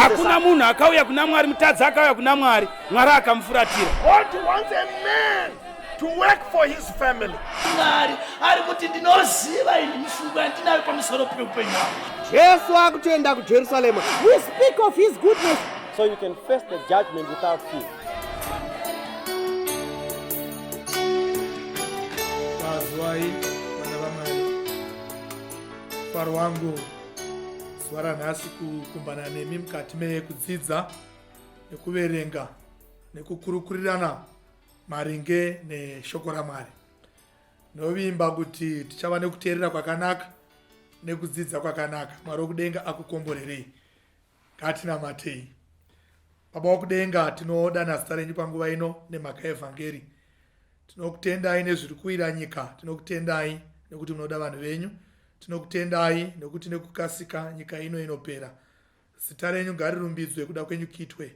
hakuna munhu akauya kuna Mwari, mutadzi akauya kuna Mwari, Mwari akamufuratira. God wants a man to work for his family. Mwari ari kuti ndinoziva ini mifungo yandinayo pamusoro peupenyu hwangu. Jesu akutoenda kuJerusalema. We speak of his goodness. So you can face the judgment without fear. Mazwai vana vaMwari, faro wangu zuva ranhasi kukumbana nemi mukati mekudzidza nekuverenga nekukurukurirana maringe neshoko raMwari. Novimba kuti tichava nekuteerera kwakanaka nekudzidza kwakanaka. Mwari wokudenga akukomborerei. Ngatinamatei. Baba wokudenga, tinodana zita renyu panguva ino nemhaka yevhangeri. Tinokutendai nezviri kuwira nyika. Tinokutendai nekuti munoda vanhu venyu. Tinokutendai nekuti nekukasika nyika ino inopera. Zita renyu ngarirumbidzwe, kuda kwenyu kuitwe.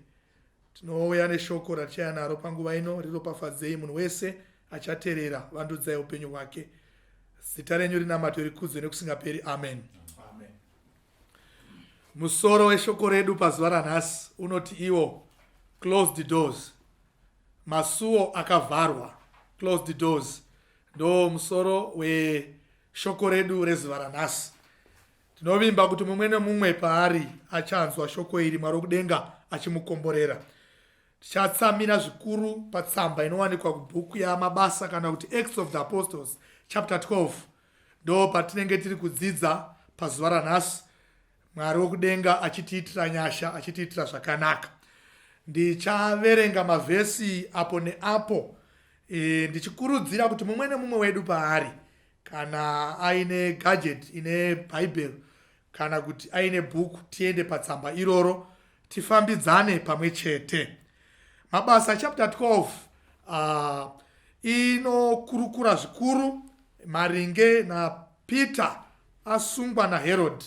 Tinouya neshoko ratichaya naro panguva ino, riropafadzei munhu wese achateerera, vandudzai upenyu hwake. Zita renyu rinamatwe, rikudzwe nekusingaperi. Amen. Musoro weshoko redu pazuva ranhasi unoti iwo closed doors. Masuo akavharwa, closed doors. Ndo musoro weshoko redu rezuva ranhasi. Tinovimba kuti mumwe nemumwe paari achanzwa shoko iri, Mwari wokudenga achimukomborera. Tichatsamira zvikuru patsamba inowanikwa kubhuku yaMabasa kana kuti Acts of the Apostles chapter 12. Ndo patinenge tiri kudzidza pazuva ranhasi, Mwari wokudenga achitiitira nyasha, achitiitira zvakanaka. Ndichaverenga mavhesi apo neapo, ndichikurudzira kuti mumwe nemumwe wedu paari, kana aine gadget ine Bible kana kuti aine bhuku, tiende patsamba iroro tifambidzane pamwe chete. Mabasa chapter 12 inokurukura zvikuru maringe naPeter asungwa naHerod.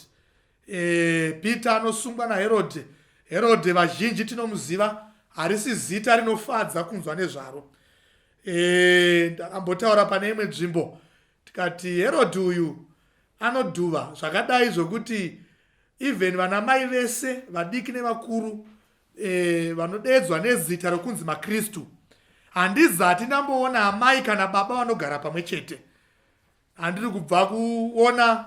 Peter anosungwa naHerod. Herod vazhinji tinomuziva, harisi zita rinofadza kunzwa nezvaro. Ndakambotaura pane imwe nzvimbo tikati Herod uyu anodhuva zvakadai zvokuti even vana mai vese vadiki nevakuru vanodedzwa nezita rokunzi maKristu, handizati ndamboona amai kana baba vanogara pamwe chete. Handiri kubva kuona,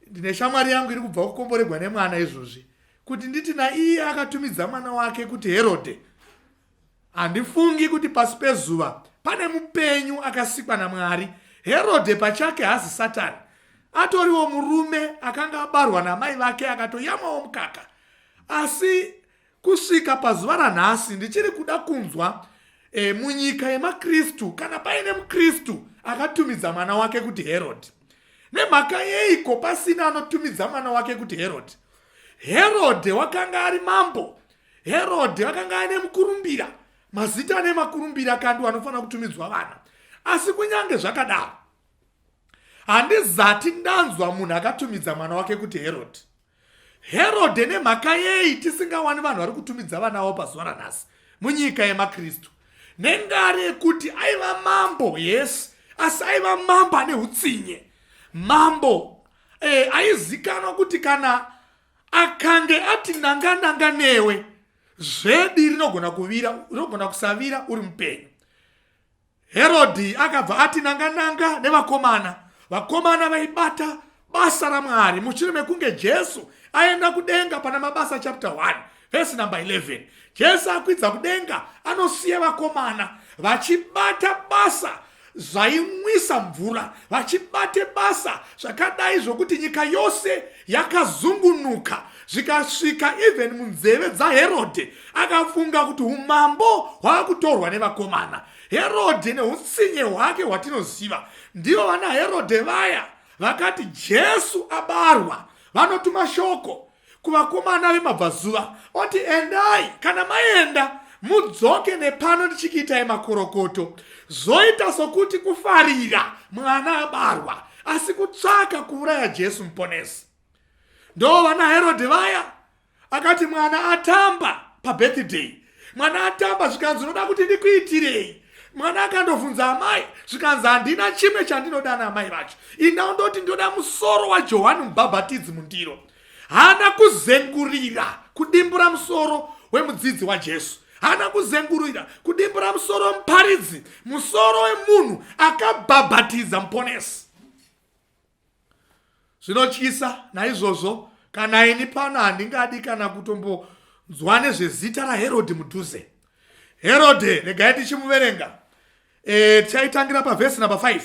ndine shamwari yangu iri kubva kukomborerwa nemwana izvozvi, kuti nditi naiye akatumidza mwana wake kuti Herode. Handifungi kuti pasi pezuva pane mupenyu akasikwa naMwari. Herode pachake hazi Satani, atoriwo murume akanga abarwa namai vake akatoyamawo mukaka. Asi kusvika pazuva ranhasi ndichiri kuda kunzwa munyika yemaKristu kana paine muKristu akatumidza mwana wake kuti Herod. Nemhaka yeiko pasina anotumidza mwana wake kuti Herod? Herod wakanga ari mambo. Herod wakanga ane mukurumbira, mazita ane makurumbira kandi anofanira kutumidzwa vana. Asi kunyange zvakadaro, handizati ndanzwa munhu akatumidza mwana wake kuti Herod. Herod nemhaka yei tisingawani vanhu vari kutumidza vanavo pazuva ranhasi munyika yemaKristu? Nengari yekuti aiva mambo, yes, asi aiva mambo ane utsinye. Mambo aizikanwa kuti kana akange ati nanga newe, zvedi rinogona kusavira uri mupenyu. Herod akabva ati nanga nevakomana. Vakomana vaibata basa raMwari. Mushure mekunge Jesu aenda kudenga pana Mabasa chapter 1 verse number 11, Jesu akwidza kudenga anosiya vakomana vachibata basa zvaimwisa mvura, vachibate basa zvakadai zvokuti nyika yose yakazungunuka, zvikasvika even munzeve dzaHerodhi. Akafunga kuti umambo hwakutorwa nevakomana. Herodhi neutsinye hwake hwatinoziva, ndivo vana Herodhi vaya vakati Jesu abarwa, vanotuma shoko kuvakomana vemabvazuva oti endai, kana maenda mudzoke nepano ndichikiitai makorokoto. Zoita sokuti kufarira mwana abarwa, asi kutsvaka kuuraya Jesu muponesi. Ndo vana Herodhi vaya akati mwana atamba pabirthday, mwana atamba zvikanzi unoda kuti ndikuitirei? Mwana akandobvunza amai zvikanzi handina chimwe chandinoda naamai vacho, inda undoti ndoda musoro waJohani Mubhabhatidzi mundiro. haana kuzengurira kudimbura musoro wemudzidzi waJesu, haana kuzengurira kudimbura musoro wemuparidzi, musoro wemunhu akabhabhatidza muponesi. Zvinotyisa. Naizvozvo kana ini pano handingadi kana kutombonzwa nezvezita raHerodhi mudhuze. Herodhi, regai tichimuverenga. Tichaitangira pavhesi namba 5.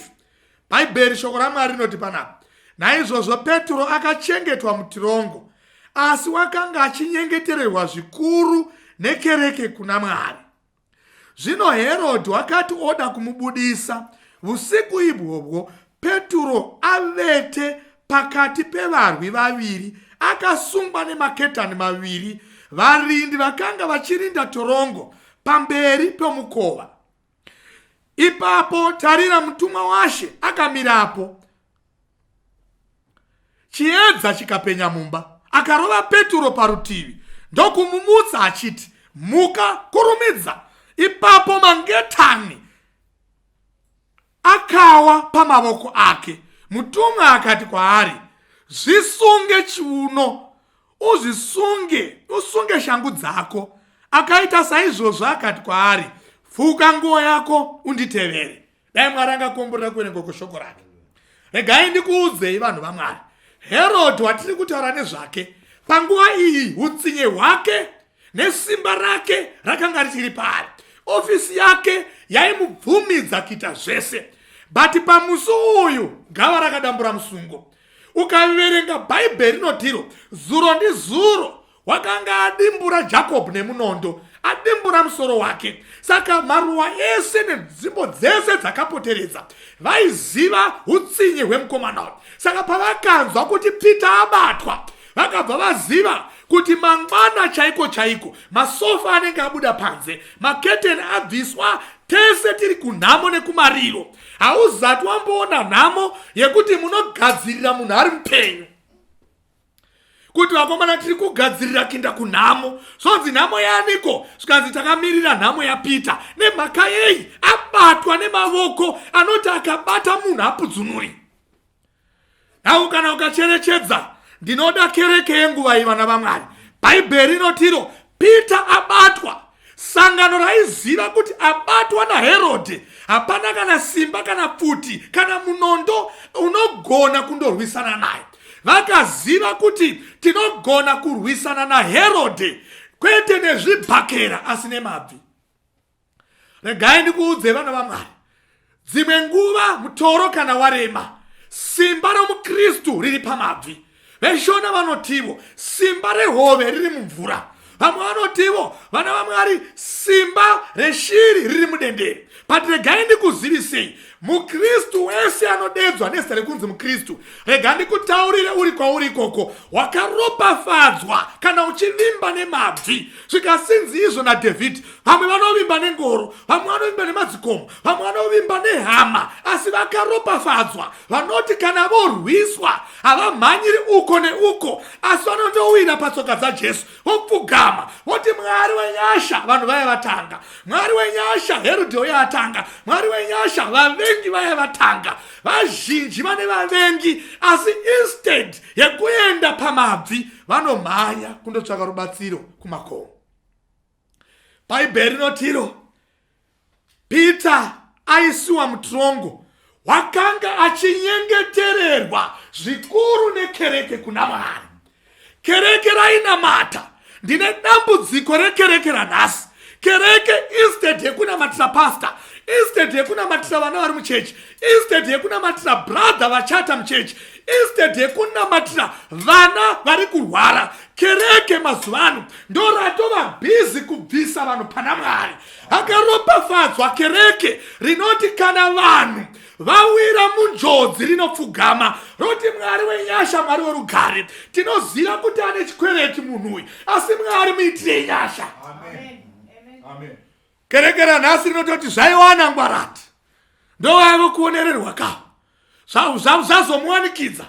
Bhaibheri shoko raMwari rinoti panapa, naizvozvo Petro akachengetwa mutirongo, asi wakanga achinyengetererwa zvikuru nekereke kuna Mwari. Zvino Herodhi wakati oda kumubudisa, usiku ibhobwo Petro avete pakati pevarwi vaviri, akasungwa nemaketani maviri, varindi vakanga vachirinda torongo pamberi pemukova. Ipapo tarira, mutumwa waShe akamirapo, chiedza chikapenya mumba, akarova Petro parutivi ndokumumutsa achiti, muka, kurumidza. Ipapo mangetani akawa pamavoko ake. Mutumwa akati kwaari, zvisunge chiuno, usunge shangu dzako. Akaita saizvozvo, akati kwaari, fuka nguo yako unditevere. Dai Mwari angakomborera kuverenga kweshoko rake. Regai ndikuudzei vanhu vaMwari, Herodhi watiri kutaura nezvake panguva iyi, utsinye hwake nesimba rake rakanga richiri pari. Ofisi yake yaimubvumidza kuita zvese. But pamusi uyu gava rakadambura musungo. Ukaverenga Bhaibheri rinotiro, zuro ndizuro wakanga adimbura Jakobho nemunondo, adimbura musoro wake. Saka maruwa ese nenzvimbo dzese dzakapoteredza vaiziva utsinye hwemukomana uyu. Saka pavakanzwa kuti Peter abatwa, vakabva vaziva kuti mangwana chaiko chaiko, masofa anenge abuda panze, maketeni abviswa, tese tiri kunhamo nekumariro. Hauzati wamboona nhamo yekuti munogadzirira munhu ari mupenyu, kuti vakomana tiri kugadzirira kuenda kunhamo. Sonzi nhamo yaniko? Zvikanzi takamirira nhamo yaPita. Nemhaka yei? Abatwa nemavoko anoti akabata munhu apudzunuri. Nau kana ukacherechedza, ndinoda kereke yenguva iyi vana vaMwari. Bhaibheri rinotiro Peter abatwa. Sangano raiziva kuti abatwa naHerodhi, hapana kana simba kana pfuti kana munondo unogona kundorwisana naye. Vakaziva kuti tinogona kurwisana naHerodhi, kwete nezvibhakera asi nemabvi. Regai ndikuudze vana vaMwari, dzimwe nguva mutoro kana warema, simba romuKristu riri pamabvi. Veshona vanotivo simba rehove riri mumvura. Vamwe vanotivo vana vaMwari simba reshiri riri mudendere. But regai ndikuzivisei, muKristu wese anodedzwa nezita rekunzi muKristu, regai ndikutaurire uri kwauri ikoko, wakaropafadzwa kana uchivimba nemabvi. Zvikasinzi izvo naDhavhidhi. Vamwe vanovimba nengoro, vamwe vanovimba nemadzikomo, vamwe vanovimba nehama, asi vakaropafadzwa, vanoti kana vorwiswa havamhanyiri uko neuko, asi vanondowira patsoka dzaJesu, vopfugama, voti Mwari wenyasha. Vanhu vaya vatanga Mwari wenyasha, Herodhi uya atanga Mwari wenyasha, vavengi vaya vatanga. Vazhinji vane vavengi, asi instead yekuenda pamabvi vanomhanya kundotsvaka rubatsiro kumakomo. Bhaibheri rinotiro Peter aisiwa mutorongo, wakanga achinyengetererwa zvikuru nekereke kuna Mwari. Kereke rainamata. Ndine dambudziko rekereke ranhasi. Kereke instead yekunamatira pastor, instead yekunamatira vana vari muchechi, instead yekunamatira brother vachata muchechi, instead yekunamatira vana vari kurwara, kereke mazuvano ndo ratova bhizi kubvisa vanhu pana Mwari. Akaropafadzwa kereke rinoti kana vanhu vawira munjodzi rinopfugama, roti Mwari wenyasha, Mwari werugare, tinoziva kuti ane chikwereti munhu uyu, asi Mwari muitire nyasha. Amen. Amen. Kereke ranhasi rinototi zvaiwana ngwarati ndovaivo kuonererwa kavo, zvazomuwanikidza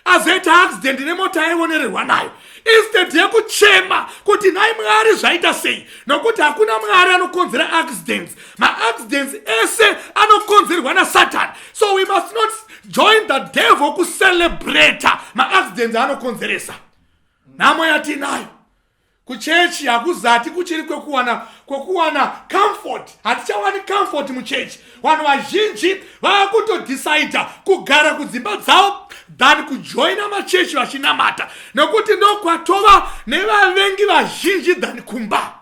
azoita accident nemota aionererwa nayo, instead yekuchema kuti nhai Mwari zvaita sei, nokuti hakuna Mwari anokonzera accidents. Ma-accidents ese anokonzerwa naSatan. So we must not join the devil kucelebrate ma-accidents anokonzeresa. nhamo yatinayo kuchechi hakuzati kuchiri kwekuwana comfort. Hatichawani comfort muchechi. Vanhu vazhinji vakutodecida kugara kudzimba dzavo than kujoina machechi vachinamata, nekuti ndokwatova nevavengi vazhinji than kumba.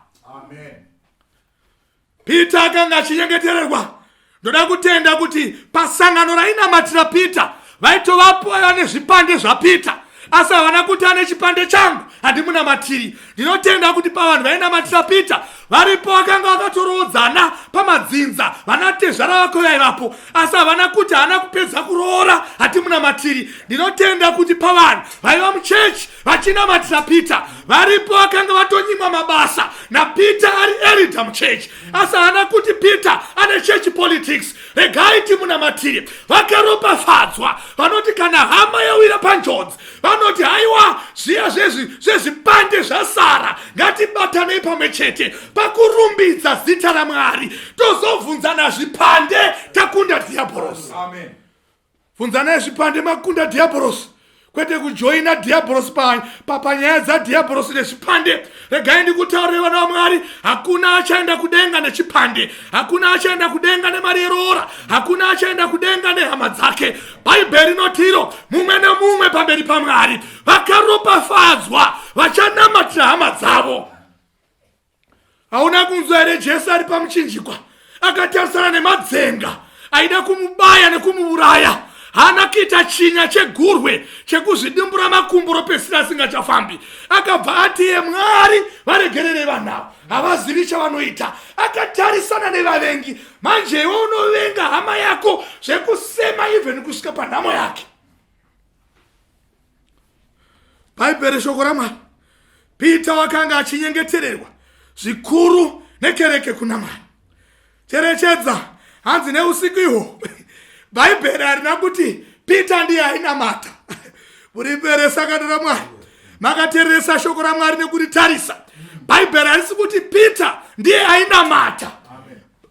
Peter akanga achinyengetererwa. Ndoda kutenda kuti pasangano rainamatira Peter vaitovapoya nezvipande zvaPeter, asi havana kuti ane chipande changu handimunamatiri. Ndinotenda kuti pavanhu vainamatira Peter varipo vakanga vakatorodzana pamadzinza vanatezvara vako vaivapo, asi havana kuti hana kupedza kuroora hatimunamatiri. Ndinotenda kuti pavanhu vaiva muchechi vachinamatira Peter varipo vakanga vatonyimwa mabasa naPeter ari elder muchechi, asi hana kuti Peter ane church politics. Regai timunamatiri. Vakaropafadzwa vanoti kana hama yawira panjodzi vanoti haiwa zviya zvezvipande zvasara ngatibatanei pamwe chete pakurumbidza zita raMwari tozobvunzana zvipande takunda dhiabhorosi. Bvunzanai zvipande makunda dhiabhorosi, kwete kujoina dhiabhorosi panyaya dzadhiabhorosi nezvipande. Regai ndikutaurire vana vaMwari, hakuna achaenda kudenga nechipande, hakuna achaenda kudenga nemari yeroora, hakuna achaenda kudenga nehama dzake. Bhaibheri rinotiro mumwe nemumwe pamberi paMwari vakaropafadzwa vachanamatira hama dzavo. Hauna kunzwa here Jesu ari pamuchinjikwa akatarisana nemadzenga aida kumubaya nekumuuraya? Hana kuita chinya chegurwe chekuzvidimbura makumbo ropesira asingachafambi. Akabva ati Mwari varegerere vanhu havazivi chavanoita. Akatarisana nevavengi. Manje iwe unovenga hama yako zvekusema even kusvika panhamo yake. Bhaibheri shoko raMwari. Peter wakanga achinyengetererwa zvikuru nekereke kuna Mwari. Cherechedza hanzi neusiku ihwo Bhaibheri harina kuti Peter ndiye ainamata. Muriperesa kana raMwari makatereresa shoko raMwari nekuritarisa. Bhaibheri harisi kuti Peter ndiye ainamata.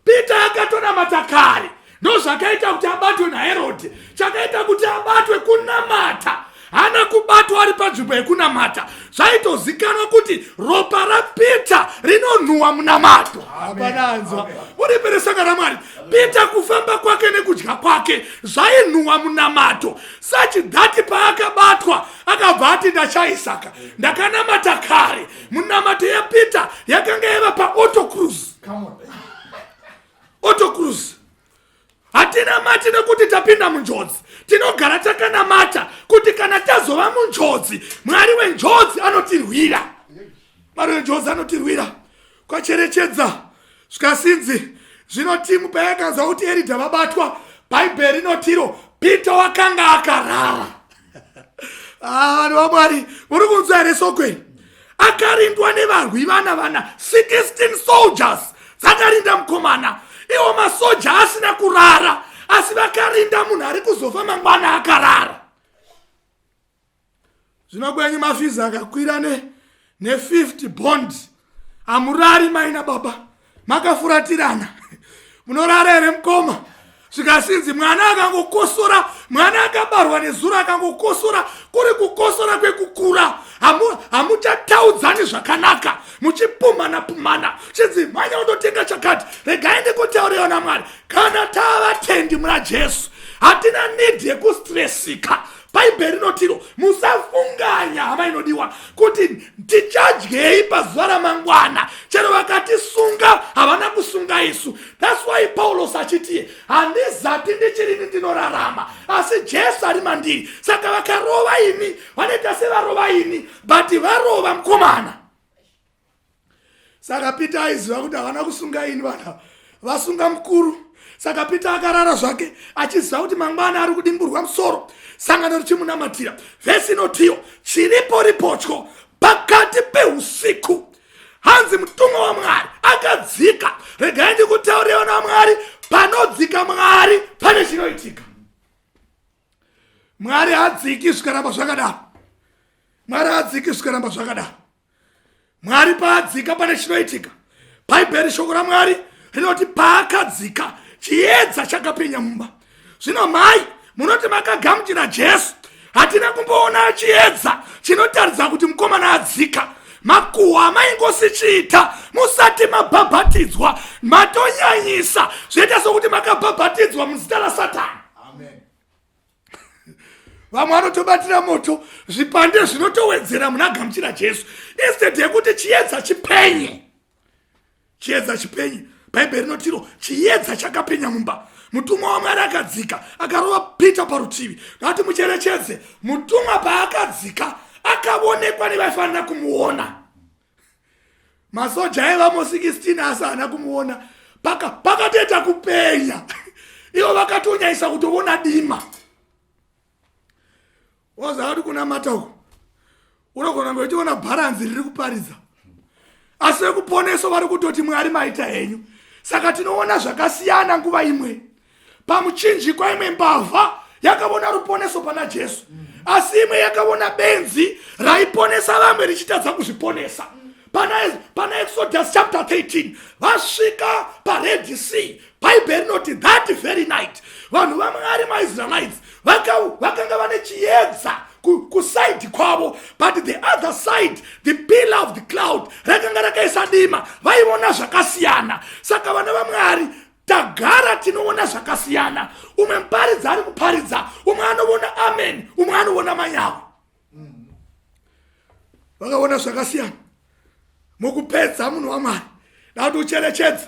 Peter akatonamata kare. Ndozvakaita kuti abatwe naHerodhi. Chakaita kuti abatwe kunamata. Hana kubatwa ari panzvimbo yekunamata. Zvaitozikanwa kuti ropa raPeter rinonhuhwa munamato. Abananzwa. Muriperesa kana raMwari. Peter kufamba kwake nekudya kwake zvainhuhwa munamato. Sachidhati paakabatwa akabva ati ndachaisaka ndakanamata kare. Munamato yaPeter yakanga yava paAutocruise. Autocruise. Hatinamati nekuti tapinda munjodzi. Tinogara takanamata kuti kana tazova munjodzi Mwari wenjodzi anotirwira. Mwari wenjodzi anotirwira. Kwacherechedza zvikasinzi zvinotimu payakanzwa kuti Eridha vabatwa. Bhaibheri rinotiro Peter wakanga akarara. Vanhu vaMwari muri kunzwa here sokweni? Akarindwa nevarwi vana 16 soldiers dzakarinda mukomana. Iwo masoja asina kurara, asi vakarinda munhu ari kuzofa mangwana akarara. Zvinogwenyi mafizi akakwira ne 50 bond. Hamurari maina baba, makafuratirana. Munorara here mukoma? Zvikasinzi mwana akangokosora, mwana akabarwa nezuro akangokosora, kuri kukosora kwekukura. Hamuchataudzani zvakanaka, muchipumana. Chidzimanya undotenga chakati. Regai ndikutaurira naMwari, kana tavatendi muna Jesu hatina need yekustresika. Bhaibheri rinotiro musafunganya hama inodiwa kuti tichadyei pazuva ramangwana. Chero vakatisunga havana kusunga isu. That's why Paulos achiti handizati ndichirini ndinorarama asi Jesu ari mandiri. Saka vakarova ini vanoita sevarova ini but varova mukomana. Saka Peter aiziva kuti havana kusunga ini vana vasunga mukuru. Saka Peter akarara zvake achiziva kuti mangwana ari kudimburwa musoro. Sangano richimunamatira. Vhesi inotiyo chiripo ripotyo pakati peusiku. Hanzi mutumwa waMwari akadzika. Regai ndikutaurire vana vaMwari, panodzika Mwari pane chinoitika. Mwari hadziki zvikaramba zvakadaro. Mwari hadziki zvikaramba zvakadaro. Mwari paadzika pane chinoitika. Bhaibheri shoko raMwari rinoti paakadzika chiedza chakapenya mumba. Zvino mai munoti makagamuchira Jesu hatina kumboona chiedza chinotaridza kuti mukomana akadzika, makuhwa maingosichiita musati mabhabhatidzwa, matonyanyisa zvoita sokuti makabhabhatidzwa muzita raSatani. Vamwe vanotobatira moto, zvipande zvinotowedzera muna gamuchira Jesu instead yekuti chiedza chipenye. Chiedza chipenye. Bhaibheri rinotiro chiedza chakapenya mumba. Mutumwa waMwari akadzika akarova Peter parutivi kuti mucherechedze. Mutumwa paakadzika akaonekwa nevaifanira kumuona. Masoja aivamo 16 asi haana kumuona. Pakatoita kupenya. Ivo vakatonyanyisa kutoona dima. Wazari kuna matauko. Unogona ngoitiona bharanzi riri kuparidza. Asi vekuponeso vari kutoti Mwari maita henyu. Saka tinoona zvakasiyana nguva imwe. Pamuchinjikwa imwe mbavha yakaona ruponeso pana Jesu. Asi imwe yakaona benzi raiponesa vamwe richitadza kuzviponesa. Pana Exodus chapter 13 vasvika paRed Sea. Bhaibheri rinoti that very night vanhu vaMwari maIsraelites vakanga vane chiedza kusaidi kwavo, but the other side the pillar of the cloud rakanga rakaisa dima, vaiona zvakasiyana. Saka vana vaMwari tagara tinoona zvakasiyana. Umwe muparidza ari kuparidza, umwe anoona amen, umwe anoona manyawa. Vakaona zvakasiyana. Mukupedza munhu waMwari nakuti ucherechedze.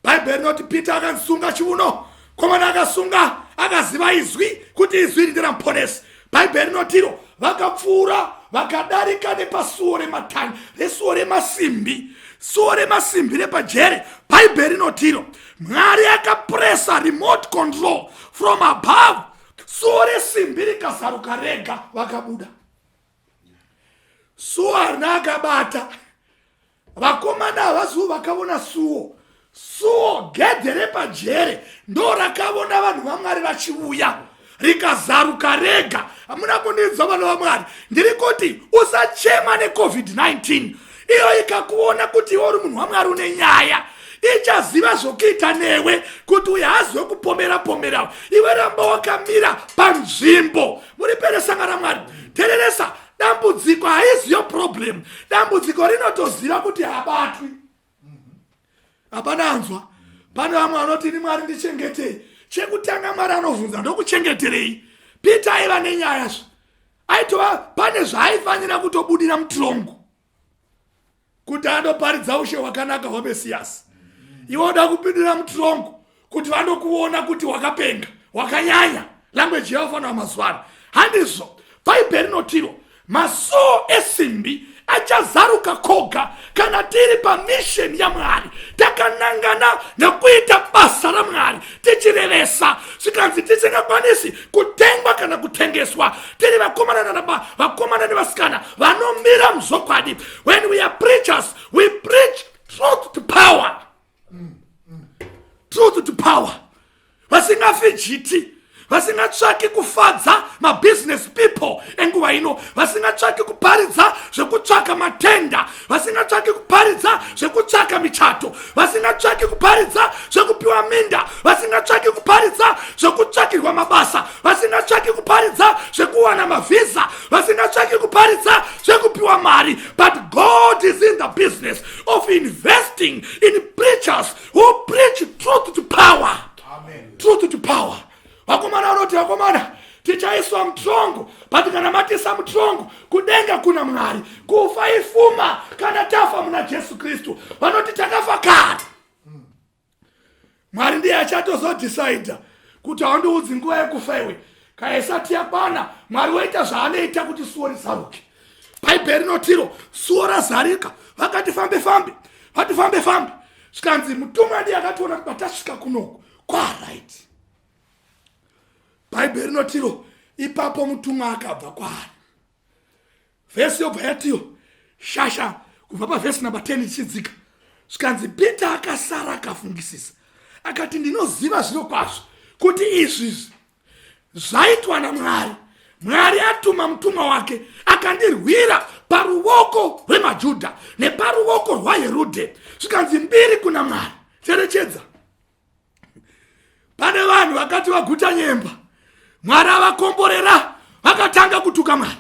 Bhaibheri rinoti Peter akasunga chiuno, komana akasunga akaziva izwi kuti izwi ndiramuponesi. Bhaibheri rinotiro vakapfuura vakadarika nepasuo rematangi resuo remasimbi, suo remasimbi repajere. Bhaibheri rinotiro Mwari akapresa remote control from above, suo resimbi rikazaruka rega, vakabuda. Suo harina akabata. Vakomana havazuva vakaona suo gedhe repajere ndo rakaona vanhu vaMwari vachiuya rikazaruka rega. Hamuna kundinzwa vanhu vaMwari, ndiri kuti usachema neCovid-19. Iyo ikakuona kuti iwe uri munhu waMwari une nyaya, ichaziva zvokuita newe kuti uye hazwe kupomera. Iwe ramba wakamira panzvimbo. Muri peresanga raMwari. Tereresa, dambudziko haisi yo problem. Dambudziko rinotoziva kuti habatwi. Hapana anzwa. Pane vamwe vanoti ni Mwari ndichengetei. Chekutanga Mwari anovhunza ndokuchengeterei. Peter aiva nenyaya zvo. Aitova pane zvaaifanira kutobudira mutirongo kuti andoparidza ushe hwakanaka hwaMesiyasi. Iwe unoda kupindura mutirongo kuti vandokuona kuti wakapenga, wakanyanya. Language yaofanira mazuva ano. Handizvo. Bhaibheri rinotiro masuo esimbi achazaruka koga kana tiri pamission yaMwari, takanangana nekuita basa raMwari, tichirevesa zvikanzi tisingakwanisi kutengwa kana kutengeswa, tiri vakomana nevasikana vanomira muzvokwadi. When we are preachers, we preach truth to power. Truth to power. Vasingafijiti, vasingatsvaki kufadza mabusiness people enguva ino, vasingatsvaki kuparidza zvekutsvaka matenda, vasingatsvaki kuparidza zvekutsvaka michato, vasingatsvaki kuparidza zvekupiwa minda, vasingatsvaki kuparidza zvekutsvakirwa mabasa, vasingatsvaki kuparidza zvekuwana mavhisa, vasingatsvaki kuparidza zvekupiwa mari. But God is in the business of investing in preachers who preach truth to power. Amen. Truth to power. Vakomana vanoti vakomana tichaiswa mutrongo, but kana matisa mutrongo kudenga kuna Mwari, kufa ifuma kana tafa muna Jesu Kristu. Vanoti takafa kare. Mwari ndiye achatozodecide kuti haundiudzi nguva yekufa iwe. Kaisati yakwana Mwari waita zvaanoita kuti suo rizaruke. Bhaibheri rinotiro suo razarika, vakati fambe fambe. Zvikanzi mutumwa ndiye akatoona kuti tasvika kunoko kwaright. Bhaibheri rinotiro ipapo mutumwa akabva kwaari. Vhesi yobva yatiyo shasha kubva pavhesi namba 10 ichidzika. Zvikanzi Peter akasara akafungisisa, akati ndinoziva zviro kwazvo kuti izvi zvaitwa naMwari. Mwari atuma mutumwa wake akandirwira paruoko rwemaJudha neparuoko rwaHerodhe. Zvikanzi mbiri kuna Mwari. Cherechedza, pane vanhu vakati vaguta nyemba, Mwari avakomborera, vakatanga kutuka Mwari.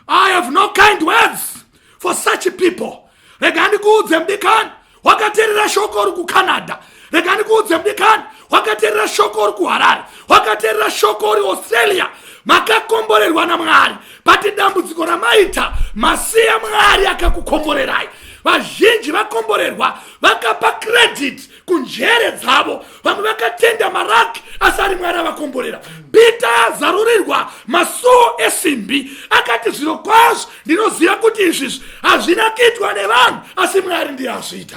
I have no kind words for such people. Regani kuudze mdikani wakateerera shoko uri kuCanada. Regani kuudze mdikani wakateerera shoko uri kuHarare, wakateerera shoko uri Australia. Makakomborerwa naMwari. Pati dambudziko ramaita masiya Mwari akakukomborerai. Vazhinji vakomborerwa vakapa credit kunjere dzavo, vamwe vakatenda maraki asi ari Mwari avakomborera. Pita azarurirwa masuo esimbi akati zviro kwazvo ndinoziva kuti izvi hazvina kuitwa nevanhu asi Mwari ndiye azviita.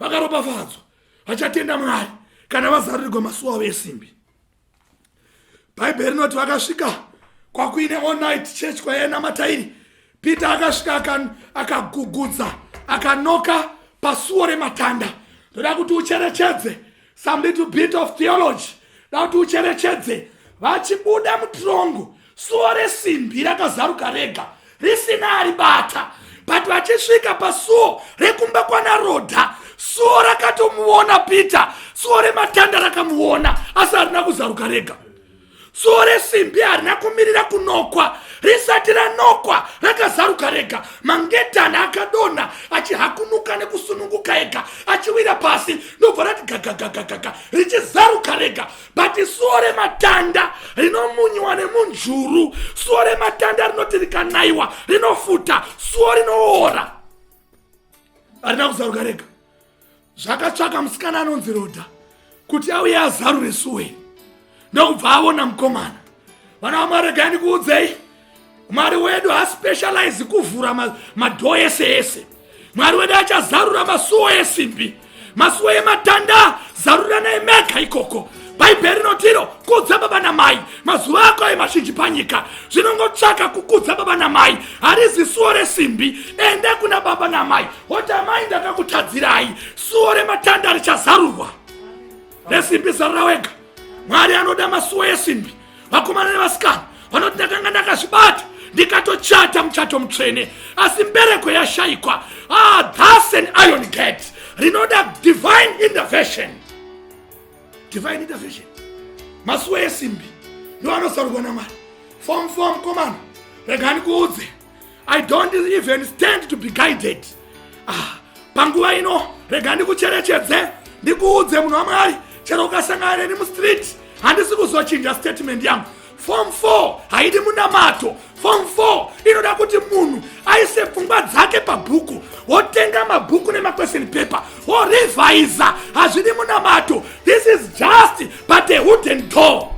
Vakaropafadzwa vachatenda Mwari kana vazarurirwa masuo avo esimbi. Bhaibheri rinoti vakasvika kwakuine all night church kwaiena matairi. Peter akasvika akagugudza akanoka pasuo rematanda. Ndoda kuti ucherechedze some little bit of theology. Ndoda kuti ucherechedze vachibuda mutirongo suo resimbi rakazaruka rega risina aribata. But vachisvika pasuo rekumba kwanaRodha, suo rakatomuona Peter, suo rematanda rakamuona asi harina kuzaruka rega. Suo resimbi harina kumirira kunokwa, risati ranokwa rakazaruka rega. Mangetani akadonha achihakunuka nekusununguka ega achiwira pasi ndobva rati gagagagagaga richizaruka rega. But suo rematanda rinomunywa nemunjuru, suo rematanda rinoti rikanaiwa rinofuta, suo rinoora, harina kuzaruka rega. Zvakatsvaka musikana anonzi Rodha kuti auye azarure suo iri. Ndokubva aona mukomana. Vana vaMwari regai kuudzei, Mwari wedu haspecialize kuvhura madhoo ese ese. Mwari wedu achazarura masuo esimbi, masuo ematanda zarura naemeka ikoko. Bhaibheri rinotiro kudza baba namai. Mazuva ako emazhinji panyika zvinongotsvaka kukudza baba namai. Harizi suo resimbi, ende kuna baba namai woti amai ndakakutadzirai, suo rematanda richazarurwa. Resimbi zarura wega. Mwari anoda masuo esimbi. Vakomana nevasikana vanoti ndakanga ndakazvibata ndikatochata muchato mutsvene asi mbereko yashayikwa. That's an iron gate. Rinoda divine intervention. Divine intervention. Masuo esimbi ndiwo anozarurwa naMwari. Form komana regani kuudze, I don't even stand to be guided. Panguva ino regani kucherechedze ndikuudze munhu waMwari. Chero ukasangana neni mustreet handisi kuzochinja statement yangu. Form 4 haidi munamato. Form 4 inoda kuti munhu aise pfungwa dzake pabhuku, wotenga mabhuku nemaquestion paper, worevisa. Hazvidi munamato. This is just but a wooden door.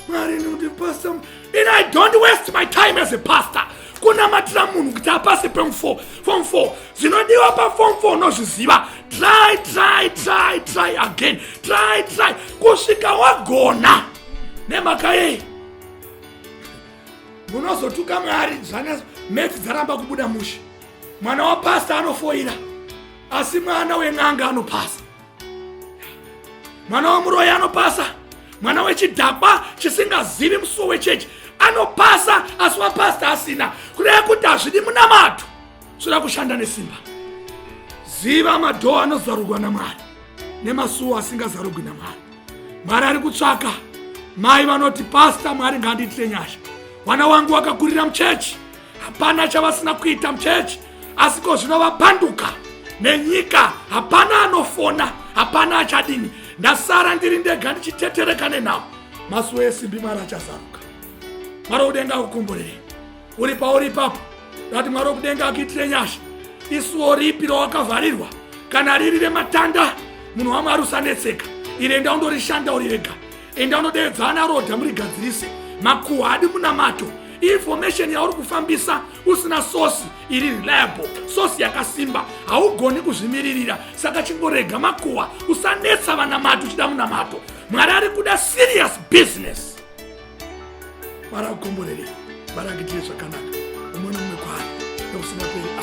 Mwari noti pastor, and I don't waste my time as a pastor kunamatira munhu kuti apase form 4 zvinodiwa paform 4 nozviziva. Try again. Try kusvika wagona. Nemhaka yei munozotuka Mwari zvana meti dzaramba kubuda mushe. Mwana wapasta anofoira asi mwana wen'anga anopasa. Mwana wamuroyi anopasa. Mwana wechidhakwa chisingazivi musuo wechechi anopasa asi wapasta asina. Kureva kuti hazvidi munamato, zvoda kushanda nesimba. Ziva madhoo anozarurwa naMwari nemasuo asingazarurwi naMwari. Mwari ari kutsvaka mai vanoti pasta, Mwari ngaandiitire nyasha. Mwana wangu wakakurira muchechi, hapana chavasina kuita muchechi, asi ko zvinovaphanduka nenyika hapana anofona, hapana achadini. Ndasara ndiri ndega ndichitetereka nenhau. Masuo esimbi Mwari achazaruka. Mwari wokudenga akukomborere. Uri pauri ipapo ndati Mwari wokudenga akuitire nyasha. Isuo ripi rawakavharirwa, kana riri rematanda, munhu waMwari usanetseka. Iri enda undorishanda uri rega. Enda unodedza anaRodha murigadzirise. Makuhadi munamato. Information yauri kufambisa usina source iri reliable, source yakasimba, haugoni kuzvimiririra. Saka chingorega makuhwa, usanetsa vanamato uchida munamato. Mwari ari kuda serious business. Mwari akukomborere. Mwari akuitire zvakanaka. Umwe nomumwe kwaari nokusingaperi.